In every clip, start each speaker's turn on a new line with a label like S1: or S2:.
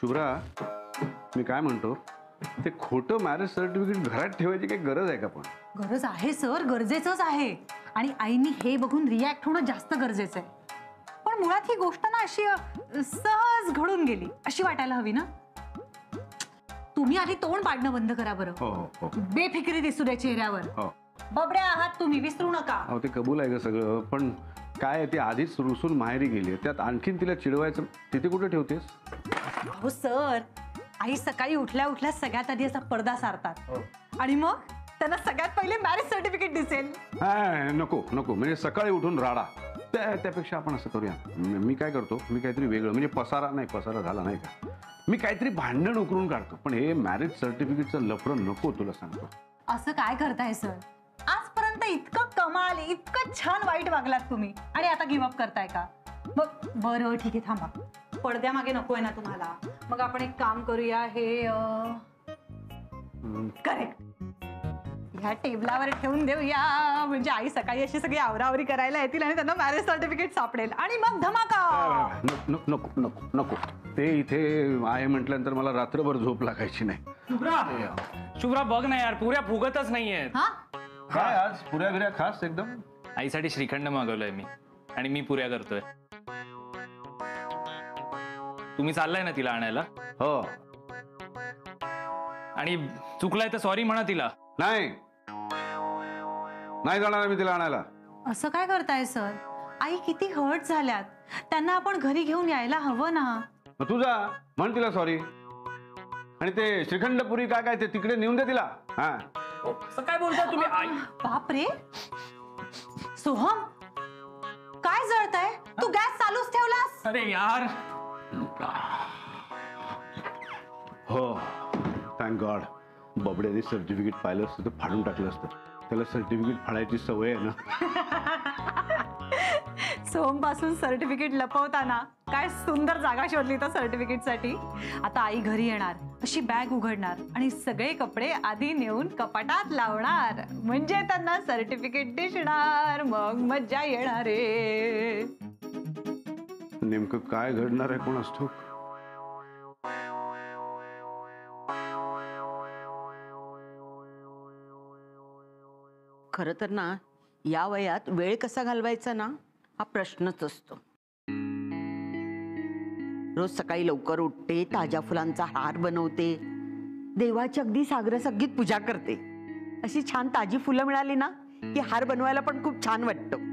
S1: शुभ्रा, मी काय म्हणतो, ते खोटं मॅरेज सर्टिफिकेट घरात ठेवायची काही गरज आहे का? पण
S2: गरज आहे सर, गरजेचंच आहे. आणि आईनी हे बघून रिॲक्ट होणं जास्त गरजेचं आहे. पण मुळात ही गोष्ट ना अशी सहज घडून गेली अशी वाटायला हवी ना. तुम्ही आधी तोंड पाडणं बंद करा बरं.
S1: हो हो,
S2: बेफिक्री दिसू द्या चेहऱ्यावर.
S1: हो,
S2: बबड्या आहात तुम्ही, विसरू नका.
S1: हो ते कबूल आहे ग सगळं, पण काय ती आधीच रुसून माहेरी गेली, त्यात आणखीन तिला चिडवायचं, तिथे कुठे ठेवतेस?
S2: हो सर, आई सकाळी उठल्या उठल्या सगळ्यात आधी असा पडदा सारतात आणि मग त्यांना सगळ्यात पहिले मॅरेज सर्टिफिकेट दिसेल.
S1: नको नको, म्हणजे सकाळी उठून राडा, त्यापेक्षा आपण असं करूया, मी काय करतो, मी काहीतरी वेगळं, म्हणजे पसारा झाला नाही का, मी काहीतरी भांडण उकरून काढतो, पण हे मॅरेज सर्टिफिकेटचं लफडं नको, तुला सांगतो.
S2: असं काय करताय सर? आजपर्यंत इतकं कमाल, इतकं छान वाईट वागलात तुम्ही आणि आता गिव्हअप करताय का? बरं ठीक आहे, थांबा, पडद्यामागे नकोय ना तुम्हाला. मग आपण एक काम करूया, हे करेक्ट ह्या टेबलावर ठेवून देऊया, म्हणजे आई सकाळी अशी सगळी आवरावरी करायला येतील आणि त्यांना मॅरेज सर्टिफिकेट सापडेल आणि मग धमाका.
S1: नको नको नको, ते इथे आहे म्हटल्यानंतर मला रात्रभर झोप लागायची नाही.
S3: शुभ्रा बघ ना यार, पुऱ्या फुगतच नाहीये.
S1: काय आज पुऱ्या बिऱ्या खास एकदम?
S3: आईसाठी श्रीखंड मागवलंय मी आणि मी पुऱ्या करतोय. तुम्ही चाललाय ना तिला आणायला?
S1: हो.
S3: आणि चुकलाय तर सॉरी म्हणा तिला.
S1: नाही जाणार मी तिला आणायला.
S2: असं काय करताय सर? आई किती हर्ट झाल्यात, त्यांना आपण घरी घेऊन यायला हवं ना.
S1: तू जा, म्हण तिला सॉरी, आणि ते श्रीखंडपुरी काय काय ते तिकडे नेऊन दे तिला.
S3: असं काय बोलता तुम्ही? आई
S2: बापरे, सोहम काय जळतंय? तू गॅस चालूच ठेवलास?
S3: अरे यार.
S1: हो, थँक गॉड. बबड्याने सर्टिफिकेट पाहिलं असतं तर फाडून टाकलं असतं. त्याला सर्टिफिकेट फाडायची सवय आहे ना.
S2: सोहम पासून सर्टिफिकेट लपवताना काय सुंदर जागा शोधली तर सर्टिफिकेटसाठी. आता आई घरी येणार, अशी बॅग उघडणार आणि सगळे कपडे आधी नेऊन कपाटात लावणार, म्हणजे त्यांना सर्टिफिकेट दिसणार, मग मज्जा येणार आहे.
S1: नेमकं काय घडणार आहे कोणास ठाऊक.
S4: खरं तर ना, या वयात वेळ कसा घालवायचा ना, हा प्रश्नच असतो. रोज सकाळी लवकर उठते, ताज्या फुलांचा हार बनवते, देवाची अगदी साग्रसंगीत पूजा करते. अशी छान ताजी फुलं मिळाली ना की हार बनवायला पण खूप छान वाटतं.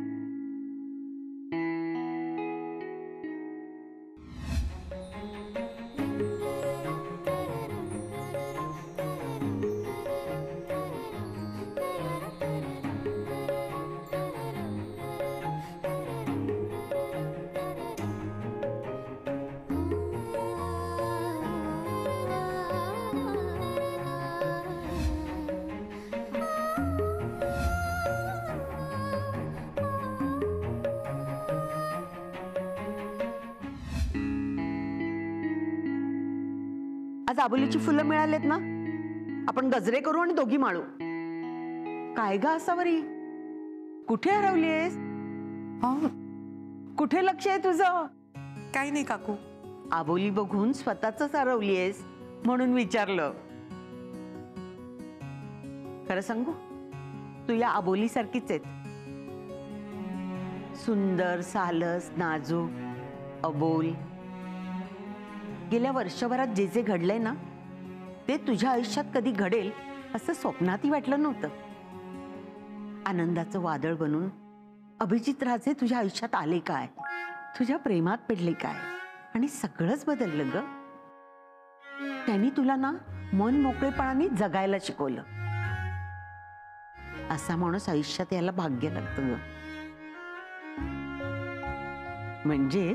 S4: आज आबोलीची फुलं मिळालेत ना, आपण गजरे करू आणि दोघी माळू. काय ग असावरी, कुठे हरवलीयस? कुठे लक्ष आहे तुझं?
S2: काही नाही काकू.
S4: आबोली बघून स्वतःच हरवलीयस म्हणून विचारलं. खरं सांगू, तू या आबोली सारखीच आहेस. सुंदर, सालस, नाजूक, अबोल. गेल्या वर्षभरात जे जे घडलंय ना, ते तुझ्या आयुष्यात कधी घडेल असं स्वप्नातही वाटलं नव्हतं. आनंदाचं वादळ बनून अभिजित राजे तुझ्या आयुष्यात आले काय, तुझ्या प्रेमात पडले काय, आणि सगळंच बदललं ग. त्यांनी तुला ना मन मोकळेपणाने जगायला शिकवलं. असा माणूस आयुष्यात याला भाग्य लागतं ग. म्हणजे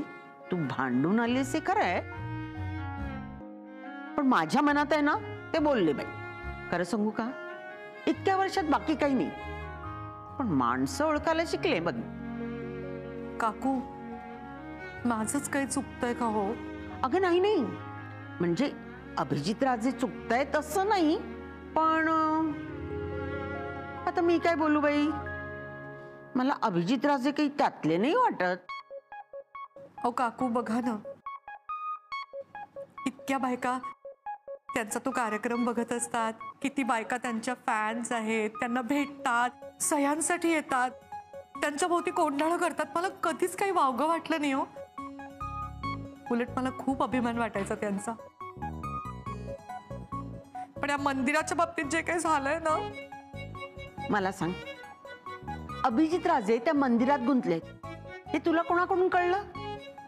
S4: तू भांडून आलीस हे खरं आहे, पण माझ्या मनात आहे ना ते बोलले बाई. खरं सांगू का, इतक्या वर्षात बाकी काही नाही, पण माणसं ओळखायला शिकले बघ.
S2: काकू, माझंच काही चुकतंय का हो?
S4: अगं नाही नाही, म्हणजे अभिजित राजे चुकतायत असं नाही, पण आता मी काय बोलू बाई, मला अभिजित राजे काही त्यातले नाही वाटत.
S2: अहो काकू बघा ना,
S5: इतक्या बायका त्यांचा तो कार्यक्रम बघत असतात, किती बायका त्यांच्या फॅन्स आहेत, त्यांना भेटतात, सह्यांसाठी येतात, त्यांच्या भोवती कोंडाळं करतात. मला कधीच काही वावगं वाटलं नाही हो. उलट मला खूप अभिमान वाटायचा त्यांचा. पण या मंदिराच्या बाबतीत जे काही झालंय ना,
S4: मला सांग, अभिजित राजे त्या मंदिरात गुंतलेत हे तुला कोणाकडून कळलं?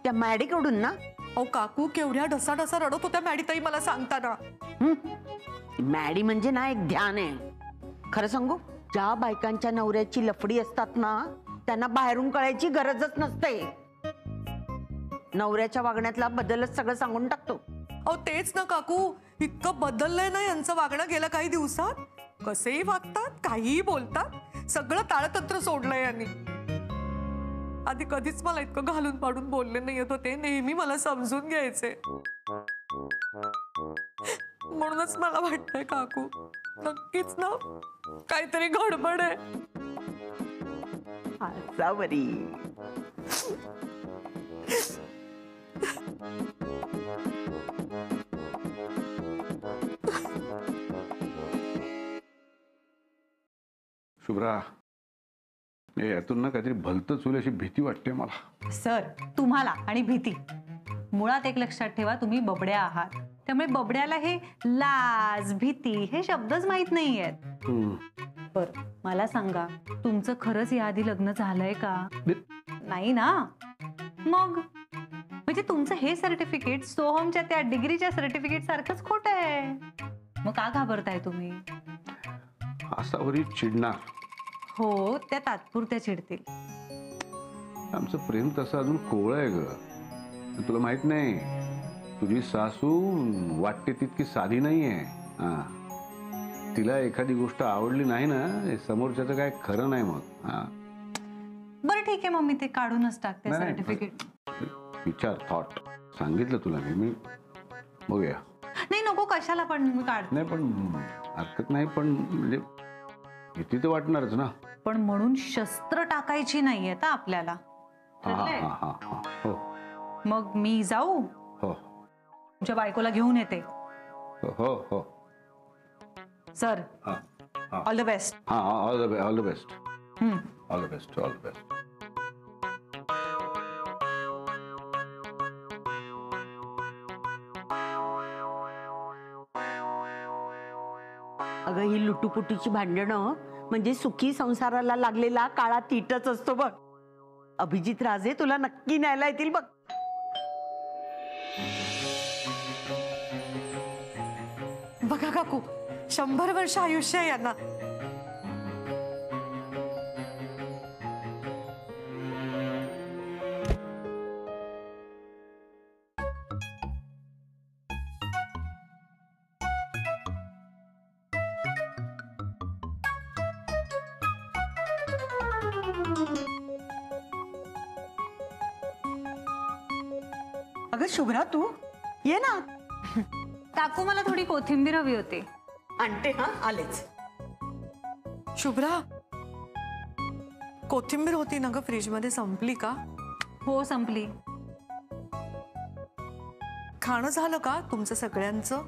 S4: त्या मॅडीकडून ना?
S5: अहो काकू, केवढ्या ढसाढसा रडत होत्या मॅडीताई मला सांगताना.
S4: मॅडी म्हणजे ना एक ध्यान आहे. खरं सांगू, ज्या बायकांच्या नवऱ्याची लफडी असतात ना, त्यांना बाहेरून कळायची गरजच नसते. नवऱ्याच्या वागण्यातला बदलच सगळं सांगून टाकतो.
S5: अहो तेच ना काकू, इतकं बदललंय ना यांचं वागणं गेल्या काही दिवसात. कसेही वागतात, काहीही बोलतात, सगळं ताळतंत्र सोडलंय यांनी. आधी कधीच मला इतकं घालून पाडून बोलले नाही येत होते, नेहमी मला समजून घ्यायचे. म्हणूनच मला वाटतंय काकू, नक्कीच ना काहीतरी गडबड आहे.
S4: असावरी.
S1: शुभ्रा, यातून ना काहीतरी भलतंच होईल अशी भीती वाटते मला.
S2: सर, तुम्हाला आणि भीती, मुळात एक लक्षात ठेवा, तुम्ही बबड्या आहात. त्यामुळे बबड्याला हे लाज, भीती हे शब्दच माहित नाहीयेत. बरं मला सांगा, तुमचं खरंच याआधी लग्न झालंय का? नाही ना? मग म्हणजे तुमचं हे सर्टिफिकेट सोहमच्या त्या डिग्रीच्या सर्टिफिकेट सारखंच खोटं आहे. मग का घाबरताय तुम्ही?
S1: असावरी चिडणार.
S2: हो, त्या तात्पुरत्या चिडतील.
S1: आमचं प्रेम तसं अजून कोवळं आहे ग. तुला माहित नाही, तुझी सासू वाटते तितकी साधी नाहीये. तिला एखादी गोष्ट आवडली नाही ना, समोरच्याचं काय खरं नाही मग.
S2: बरं ठीक आहे, मग मी ते काढूनच टाकते सर्टिफिकेट.
S1: विचार, थॉट सांगितलं तुला मी. बघूया.
S2: नाही नको, कशाला पण मी काढते.
S1: नाही पण हरकत नाही, पण म्हणजे भीती तर वाटणारच ना.
S2: पण म्हणून शस्त्र टाकायची नाहीये तर आपल्याला.
S1: हो.
S2: मग मी जाऊ?
S1: हो.
S2: तुमच्या बायकोला घेऊन येते.
S1: हो हो.
S2: Sir, all the best.
S1: All the best. All the best. All the best. All the best.
S4: अगं, ही लुटुपुटीची भांडणं म्हणजे सुखी संसाराला लागलेला काळा तीटच असतो बघ. अभिजित राजे तुला नक्की न्यायला येतील बघ.
S5: बघा काकू, 100 वर्ष आयुष्य आहे यांना.
S4: अगं शुभ्रा, तू ये ना.
S2: काकू, मला थोडी कोथिंबीर हवी होती.
S4: आणते. हा, आलेच.
S5: शुभ्रा, कोथिंबीर होती ना ग फ्रीज मध्ये, संपली का?
S2: हो, संपली.
S5: खाणं झालं का तुमचं सगळ्यांचं?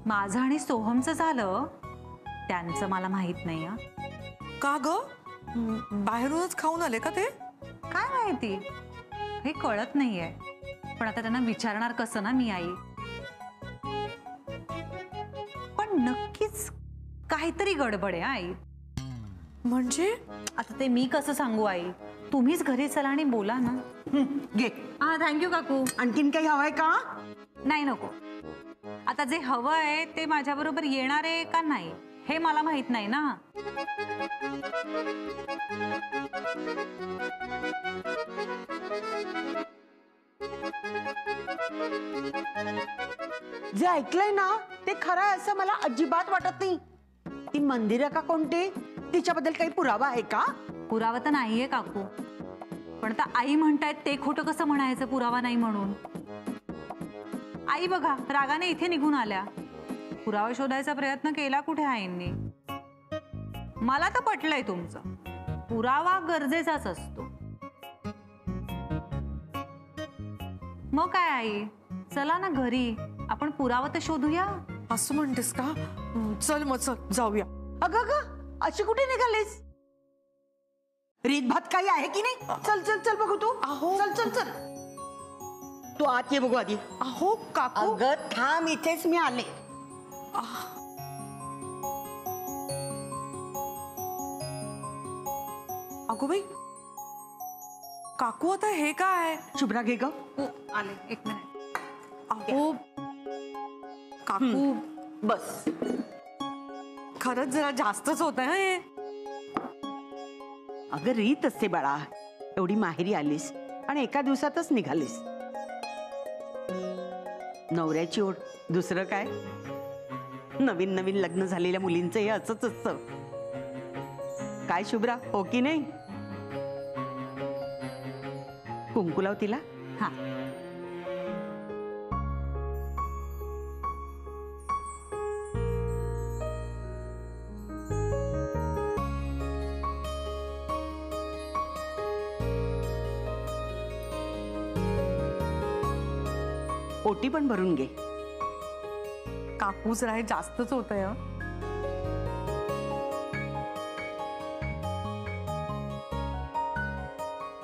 S2: माझं आणि सोहमचं झालं, त्यांचं मला माहित नाही.
S5: का ग, बाहेरूनच खाऊन आले का ते?
S2: काय माहिती, हे कळत नाहीये. पण आता त्यांना विचारणार कसं ना मी, आई. पण नक्कीच काहीतरी गडबड आहे आई.
S5: म्हणजे
S2: आता ते मी कसं सांगू आई? तुम्हीच घरी चला आणि बोला ना.
S4: घे.
S2: हा, थँक्यू काकू.
S4: आणखीन काही हवंय का?
S2: नाही, नको. आता जे हवं आहे ते माझ्या बरोबर येणार आहे का नाही हे मला माहित नाही ना.
S4: जे ऐकलंय ना ते खरं आहे असं मला अजिबात वाटत नाही. ती मंदिरं का कोणते, तिच्याबद्दल काही पुरावा आहे का?
S2: पुरावा तर नाहीये काकू, पण आता आई म्हणतायत ते खोटं कसं म्हणायचं पुरावा नाही म्हणून. आई बघा रागाने इथे निघून आल्या. पुरावा शोधायचा प्रयत्न केला कुठे आईंनी? मला तर पटलंय तुमचं, पुरावा गरजेचाच असतो. मग काय आई, चला ना घरी, आपण पुरावा तर शोधूया.
S5: असं म्हणतेस का? चल मग चल जाऊया.
S4: अगं अगं अशी कुठे निघालीस? रीतभात काही आहे की नाही? चल चल चल बघू तू.
S5: अहो.
S4: चल चल चल. तू आत ये बघू आधी.
S5: अहो काकू.
S4: अगं थांब, इथेच मी आले.
S5: अगो बाई, काकू आता हे काय?
S4: शुभ्रा घे ग.
S2: आले, एक मिनिट.
S5: अहो काकू,
S4: बस.
S5: खरंच जरा जास्तच होत आहे हे.
S4: अगं रीत असते बाळा, एवढी माहेरी आलीस आणि एका दिवसातच निघालीस. नवऱ्याची ओढ, दुसरं काय? नवीन नवीन लग्न झालेल्या मुलींचं हे असंच असतं. काय शुभ्रा, हो की नाही? कुंकू लाव तिला.
S2: हा.
S4: ओटी पण भरून घे.
S5: काकू जरा हे जास्तच होत आहे.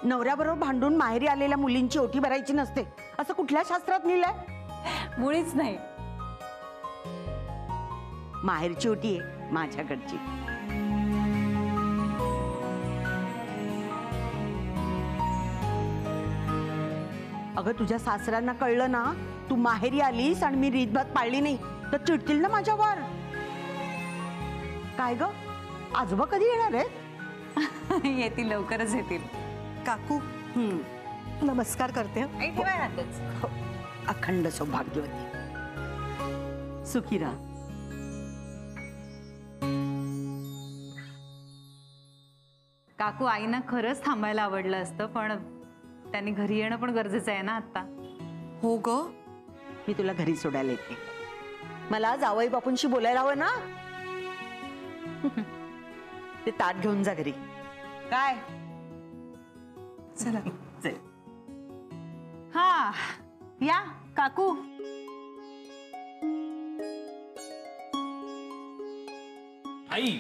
S4: नवऱ्याबरोबर भांडून माहेरी आलेल्या मुलींची ओटी भरायची नसते असं कुठल्या शास्त्रात लिहिलंय?
S2: मुळीच नाही.
S4: माहेरची ओटी आहे माझ्याकडची. अगं तुझ्या सासऱ्यांना कळलं ना तू माहेरी आलीस आणि मी रीतभात पाळली नाही तर चिडतील ना माझ्यावर. काय ग, आजोबा कधी येणार आहेत?
S2: येतील, लवकरच येतील.
S5: काकू नमस्कार करते.
S2: आई ठेवा हातच.
S4: अखंड सौभाग्यवती, सुखी राहा.
S2: काकू, आईना खरंच थांबायला आवडलं असतं, पण त्यांनी घरी येणं पण गरजेचं आहे ना आता.
S5: हो ग,
S4: मी तुला घरी सोडायला येते. मला जावई बापूंशी बोलायला हवं ना. ते ताट घेऊन जा घरी. काय?
S5: चला.
S4: चल.
S2: हा या काकू.
S3: आई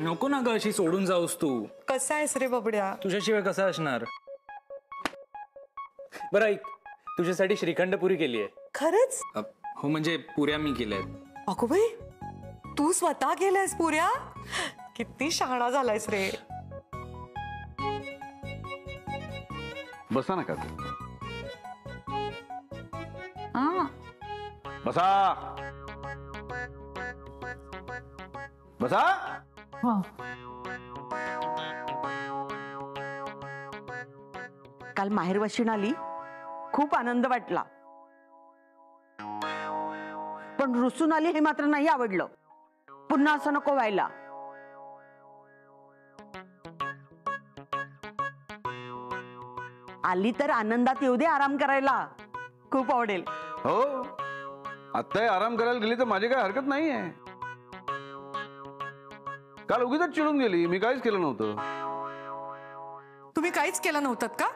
S3: नको ना ग अशी सोडून जाऊस तू.
S5: कसा आहेस रे बबड्या?
S3: तुझ्याशिवाय कसं असणार. बरं ऐक, तुझ्यासाठी श्रीखंड पुरी केली आहे.
S5: खरंच?
S3: हो म्हणजे पुऱ्या मी केल्या आहेत.
S5: अगो बाई, तू स्वतः केल्यास पुऱ्या? किती शहाणा झालायस रे.
S1: बसा ना काकू,
S2: हा.
S1: बसा बसा.
S4: काल माहेरवाशीण आली, खूप आनंद वाटला, पण रुसून आली हे मात्र नाही आवडलं. पुन्हा असं नको व्हायला. आली तर आनंदात येऊ दे, आराम करायला. खूप आवडेल.
S1: हो, आत्ताही आराम करायला गेली तर माझी काय हरकत नाहीये. काल उगीच चिडून गेली, मी काहीच केलं नव्हतं.
S5: तुम्ही काहीच केलं नव्हतं का?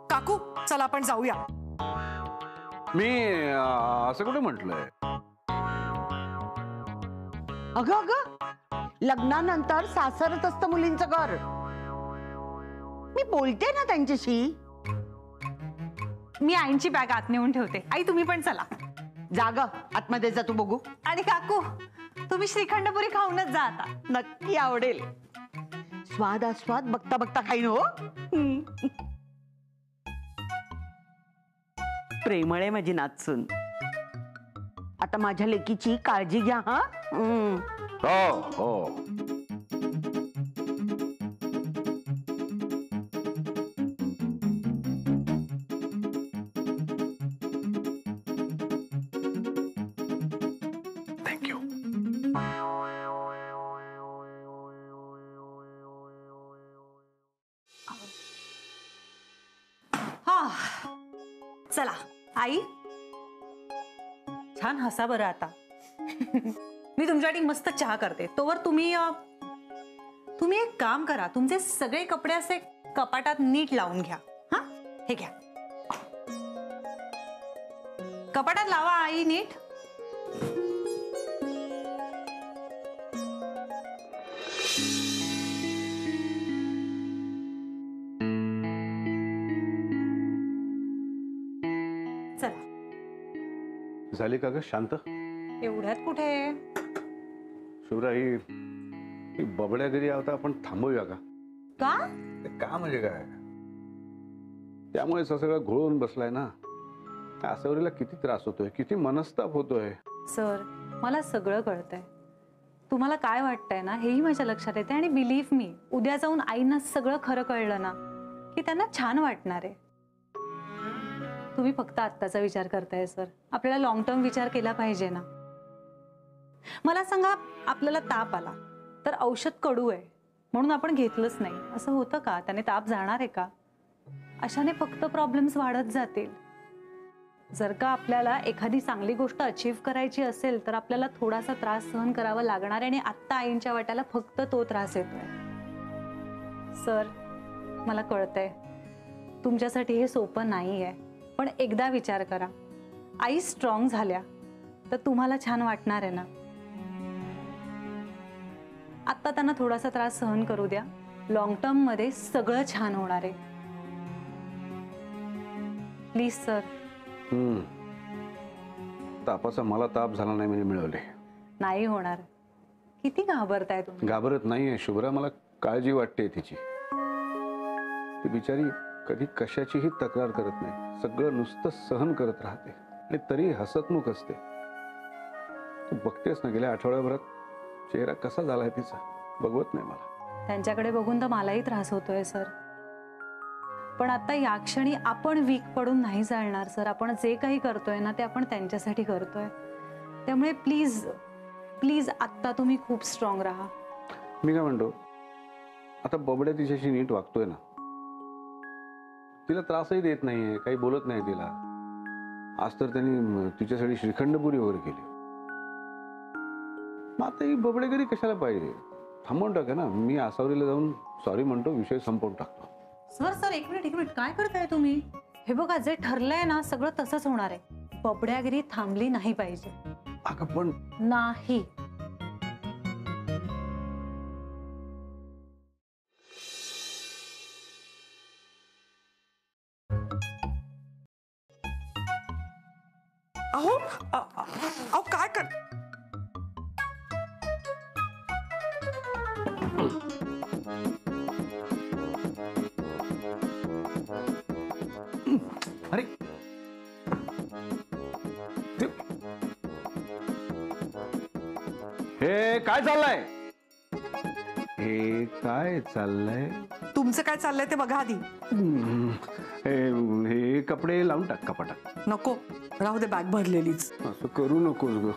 S5: काकू चला आपण जाऊया.
S1: मी असं कुठे म्हटलंय?
S4: अगं अगं, लग्नानंतर सासरच असतं मुलींचं घर. मी बोलते ना त्यांच्याशी.
S2: मी आईंची बॅग आत नेऊन ठेवते. आई तुम्ही पण चला.
S4: जाग आतमध्ये जा तू, बघू.
S2: आणि काकू, तुम्ही श्रीखंडपुरी खाऊनच जा आता.
S4: नक्की आवडेल. स्वाद आस्वाद बघता बघता खाईन. हो, प्रेमळ आहे माझी नाचसून. आता माझ्या लेकीची काळजी घ्या. हा.
S1: हो हो. थँक्यू.
S2: हा चला. आई छान हसा बरं आता. मी तुमच्यासाठी मस्त चहा करते. तोवर तुम्ही एक काम करा, तुमचे सगळे कपडे असे कपाटात नीट लावून घ्या. हा, हे घ्या. कपाटात लावा आई नीट. चला.
S1: झाली का ग शांत?
S2: एवढ्यात कुठे?
S1: शुभ्रा ही बबड्या घरी आता आपण थांबूया का?
S2: का?
S1: ते का म्हणजे काय? त्यामुळे सगळं घोळून बसलाय ना. आसवरीला किती त्रास होतोय, किती मनस्ताप होतोय.
S2: सर मला सगळं कळतंय. तुम्हाला काय वाटतंय ना हेही माझ्या लक्षात येते आणि बिलीव्ह मी, उद्या जाऊन आईंना सगळं खरं कळलं ना की त्यांना छान वाटणार आहे. तुम्ही फक्त आत्ताचा विचार करताय सर. आपल्याला लॉंग टर्म विचार केला पाहिजे ना. मला सांगा, आपल्याला ताप आला तर औषध कडू आहे म्हणून आपण घेतलंच नाही असं होतं का? त्याने ताप जाणार आहे का? अशाने फक्त प्रॉब्लेम्स वाढत जातील. जर का आपल्याला एखादी चांगली गोष्ट अचीव करायची असेल तर आपल्याला थोडासा त्रास सहन करावा लागणार आहे आणि आत्ता आईंच्या वाट्याला फक्त तो त्रास येतोय. सर मला कळतंय तुमच्यासाठी हे सोपं नाही आहे, पण एकदा विचार करा. आई स्ट्रॉंग झाल्या तर तुम्हाला छान वाटणार आहे ना. आत्ता त्यांना थोडासा त्रास सहन करू द्या. लॉंग टर्म मध्ये सगळं छान होणार आहे. Please sir.
S1: तापाचा मला ताप झाला नाही म्हणजे मिळवले.
S2: नाही होणार. किती घाबरताय तुम्ही?
S1: घाबरत नाहीये शुभ्रा, मला काळजी वाटते तिची. ती बिचारी कधी कशाचीही तक्रार करत नाही, सगळं नुसतं सहन करत राहते आणि तरी हसतमुख असते. तू बघतेस ना, गेल्या आठवड्याभरात चेहरा कसा झालाय तिचा, बघवत नाही मला.
S2: त्यांच्याकडे बघून तर मलाही त्रास होतोय सर. पण आता या क्षणी आपण वीक पडून नाही चालणार सर. आपण जे काही करतोय ना ते आपण त्यांच्यासाठी करतोय. त्यामुळे प्लीज प्लीज आत्ता तुम्ही खूप स्ट्रॉंग राहा.
S1: मी काय म्हणतो, आता बबड्या तिच्याशी नीट वागतोय ना, तिला त्रासही देत नाहीये, काही बोलत नाही तिला. आज तर त्यांनी तिच्यासाठी श्रीखंडपुरी वगैरे केली. मग आता ही बबड्या घरी कशाला पाहिजे? थांबवून टाका ना. मी आसावरीला जाऊन सॉरी म्हणतो, विषय संपवून टाकतो.
S2: सर सर एक मिनिट काय करताय तुम्ही? हे बघा, जे ठरलंय ना सगळं तसंच होणार आहे. बबड्यागिरी थांबली नाही पाहिजे.
S1: अगं पण
S2: नाही.
S5: अहो अहो काय कर.
S1: अरे हे काय चाललंय? हे काय चाललंय?
S5: तुमचं काय चाललंय ते बघा आधी.
S1: हे कपडे लावून टाक कपाटात.
S5: नको, राहू दे, बॅग भरलेलीच.
S1: असं करू नकोस ग.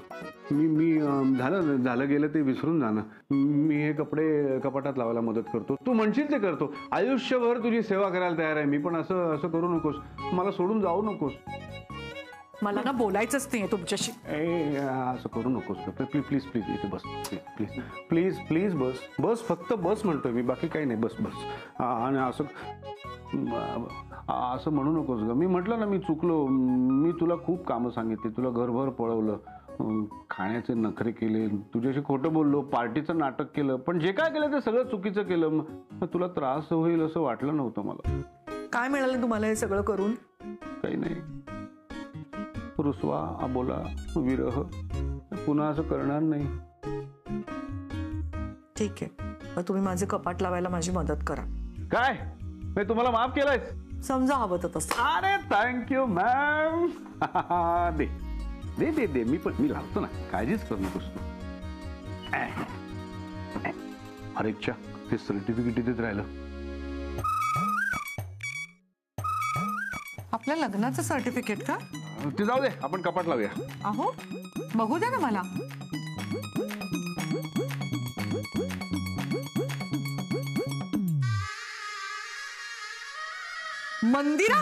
S1: मी झालं गेलं ते विसरून जाणं. मी हे कपडे कपाटात लावायला मदत करतो. तू म्हणशील ते करतो. आयुष्यभर तुझी सेवा करायला तयार आहे मी, पण असं असं करू नकोस. मला सोडून जाऊ नकोस.
S5: मला ना बोलायचंच नाहीये तुमच्याशी.
S1: असं करू नकोस. प्लीज प्लीज प्लीज इथे बस. प्लीज प्लीज प्लीज बस बस, फक्त बस म्हणतोय मी, बाकी काही नाही. बस बस. आणि असं म्हणू नकोस ग. मी म्हटलं ना, मी चुकलो. मी तुला खूप कामं सांगितली, तुला घरभर पळवलं, खाण्याचे नखरे केले, तुझ्याशी खोटं बोललो, पार्टीचं नाटक केलं, पण जे काय केलं ते सगळं चुकीचं केलं. मग तुला त्रास होईल असं वाटलं नव्हतं मला.
S5: काय मिळालं तुम्हाला हे सगळं करून?
S1: काही नाही. रुसवा, अबोला, विरह, पुन्हा असं करणार नाही.
S5: ठीक आहे, मग तुम्ही माझे कपाट लावायला माझी मदत करा.
S1: काय मी तुम्हाला माफ केलंय?
S5: समजा हवं तर तसं.
S1: अरे थँक्यू मॅम. दे दे दे दे. मी लावतो ना, काळजीच करू नकोस तू. अरे इच्छा, हे सर्टिफिकेट इथेच राहिलं.
S5: आपल्या लग्नाचं सर्टिफिकेट का?
S1: ते जाऊ दे, आपण कपाट लावूया.
S5: अहो बघू द्या ना मला. मंदिरा